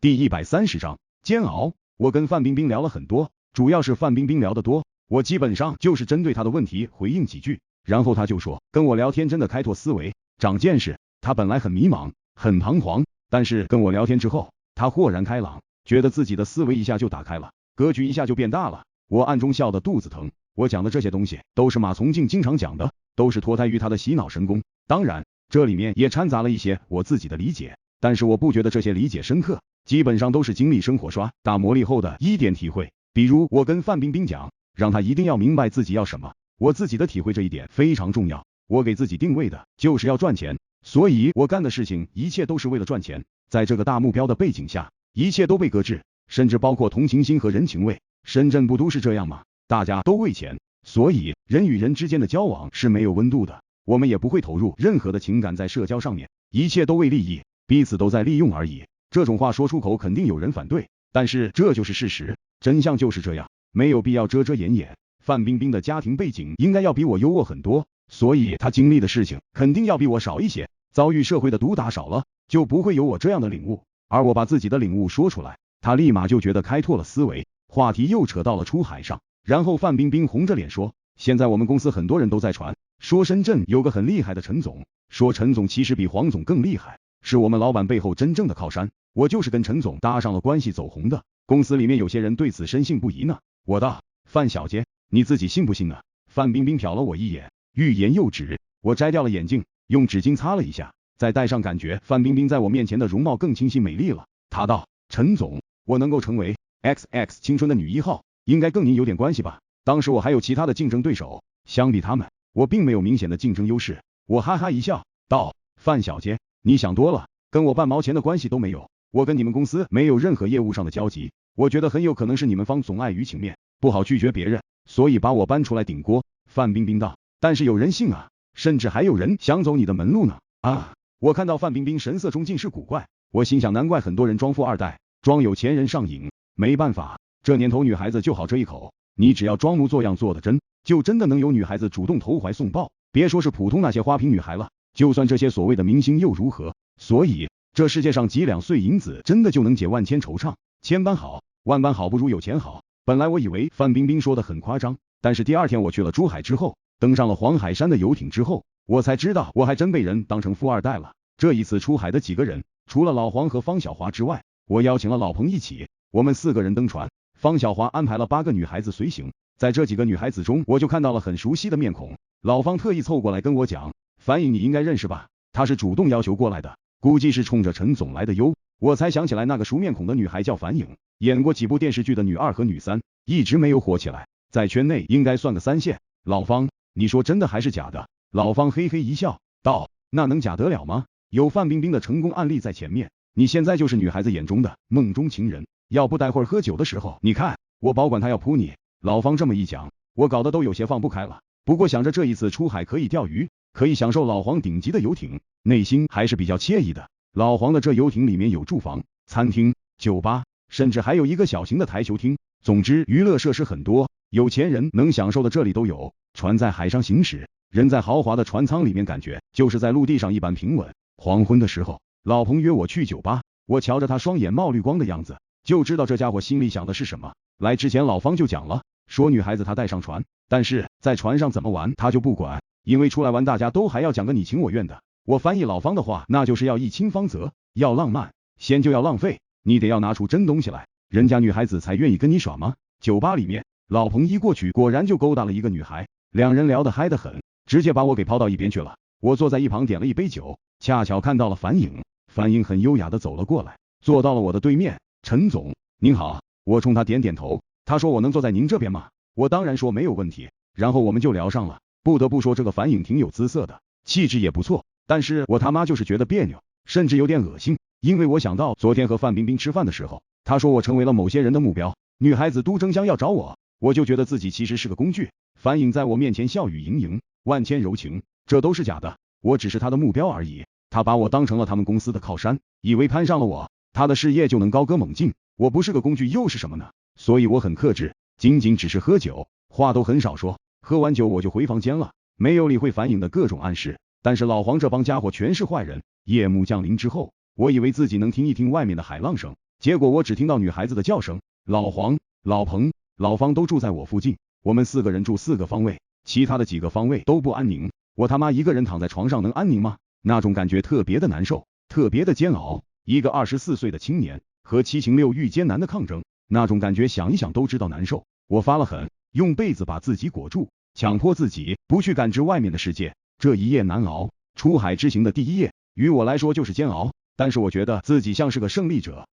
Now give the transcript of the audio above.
第130章煎熬。我跟范冰冰聊了很多，主要是范冰冰聊得多，我基本上就是针对她的问题回应几句，然后她就说跟我聊天真的开拓思维，长见识。她本来很迷茫，很彷徨，但是跟我聊天之后，她豁然开朗，觉得自己的思维一下就打开了，格局一下就变大了。我暗中笑得肚子疼。我讲的这些东西都是马从敬经常讲的，都是脱胎于他的洗脑神功。当然，这里面也掺杂了一些我自己的理解，但是我不觉得这些理解深刻，基本上都是经历生活刷大磨砺后的一点体会。比如我跟范冰冰讲，让她一定要明白自己要什么，我自己的体会这一点非常重要。我给自己定位的就是要赚钱，所以我干的事情一切都是为了赚钱。在这个大目标的背景下，一切都被搁置，甚至包括同情心和人情味。深圳不都是这样吗？大家都为钱，所以人与人之间的交往是没有温度的，我们也不会投入任何的情感在社交上面，一切都为利益，彼此都在利用而已。这种话说出口肯定有人反对，但是这就是事实，真相就是这样，没有必要遮遮掩掩。范冰冰的家庭背景应该要比我优渥很多，所以她经历的事情肯定要比我少一些，遭遇社会的毒打少了，就不会有我这样的领悟。而我把自己的领悟说出来，她立马就觉得开拓了思维，话题又扯到了出海上。然后范冰冰红着脸说，现在我们公司很多人都在传，说深圳有个很厉害的陈总，说陈总其实比黄总更厉害，是我们老板背后真正的靠山。我就是跟陈总搭上了关系走红的，公司里面有些人对此深信不疑呢。我道，范小姐，你自己信不信啊？范冰冰瞟了我一眼，欲言又止。我摘掉了眼镜，用纸巾擦了一下，再戴上，感觉范冰冰在我面前的容貌更清晰美丽了。她道，陈总，我能够成为 XX 青春的女一号，应该跟您有点关系吧？当时我还有其他的竞争对手，相比他们，我并没有明显的竞争优势。我哈哈一笑，道，范小姐，你想多了，跟我半毛钱的关系都没有，我跟你们公司没有任何业务上的交集。我觉得很有可能是你们方总碍于情面，不好拒绝别人，所以把我搬出来顶锅。范冰冰道，但是有人信啊，甚至还有人想走你的门路呢。啊！我看到范冰冰神色中尽是古怪，我心想难怪很多人装富二代，装有钱人上瘾，没办法。这年头女孩子就好这一口，你只要装模作样做的真，就真的能有女孩子主动投怀送抱。别说是普通那些花瓶女孩了，就算这些所谓的明星又如何？所以这世界上几两碎银子真的就能解万千惆怅。千般好，万般好不如有钱好。本来我以为范冰冰说的很夸张，但是第二天我去了珠海之后，登上了黄海山的游艇之后，我才知道我还真被人当成富二代了。这一次出海的几个人，除了老黄和方小华之外，我邀请了老彭一起，我们4个人登船。方小华安排了8个女孩子随行，在这几个女孩子中，我就看到了很熟悉的面孔。老方特意凑过来跟我讲，樊颖你应该认识吧，她是主动要求过来的，估计是冲着陈总来的哟。我才想起来那个熟面孔的女孩叫樊颖，演过几部电视剧的女2和女3，一直没有火起来，在圈内应该算个3线。老方，你说真的还是假的？老方嘿嘿一笑，道，那能假得了吗？有范冰冰的成功案例在前面，你现在就是女孩子眼中的梦中情人，要不待会儿喝酒的时候，你看我保管他要扑你。老方这么一讲，我搞得都有些放不开了。不过想着这一次出海可以钓鱼，可以享受老黄顶级的游艇，内心还是比较惬意的。老黄的这游艇里面有住房、餐厅、酒吧，甚至还有一个小型的台球厅，总之娱乐设施很多，有钱人能享受的这里都有。船在海上行驶，人在豪华的船舱里面，感觉就是在陆地上一般平稳。黄昏的时候，老彭约我去酒吧，我瞧着他双眼冒绿光的样子，就知道这家伙心里想的是什么。来之前老方就讲了，说女孩子他带上船，但是在船上怎么玩他就不管，因为出来玩大家都还要讲个你情我愿的。我翻译老方的话，那就是要一清方泽，要浪漫，先就要浪费，你得要拿出真东西来，人家女孩子才愿意跟你耍吗？酒吧里面，老彭一过去果然就勾搭了一个女孩，两人聊得嗨得很，直接把我给抛到一边去了。我坐在一旁点了一杯酒，恰巧看到了樊颖，樊颖很优雅的走了过来，坐到了我的对面。陈总您好。我冲他点点头，他说我能坐在您这边吗？我当然说没有问题，然后我们就聊上了。不得不说这个樊颖挺有姿色的，气质也不错，但是我他妈就是觉得别扭，甚至有点恶心，因为我想到昨天和范冰冰吃饭的时候，他说我成为了某些人的目标，女孩子都争相要找我，我就觉得自己其实是个工具。樊颖在我面前笑语盈盈，万千柔情，这都是假的，我只是他的目标而已。他把我当成了他们公司的靠山，以为攀上了我，他的事业就能高歌猛进。我不是个工具又是什么呢？所以我很克制，仅仅只是喝酒，话都很少说。喝完酒我就回房间了，没有理会樊颖的各种暗示。但是老黄这帮家伙全是坏人。夜幕降临之后，我以为自己能听一听外面的海浪声，结果我只听到女孩子的叫声，老黄、老彭、老方都住在我附近，我们4个人住4个方位，其他的几个方位都不安宁，我他妈一个人躺在床上能安宁吗？那种感觉特别的难受，特别的煎熬。一个24岁的青年和7情6欲艰难的抗争，那种感觉想一想都知道难受。我发了狠，用被子把自己裹住，强迫自己不去感知外面的世界。这一夜难熬，出海之行的第一夜，于我来说就是煎熬，但是我觉得自己像是个胜利者。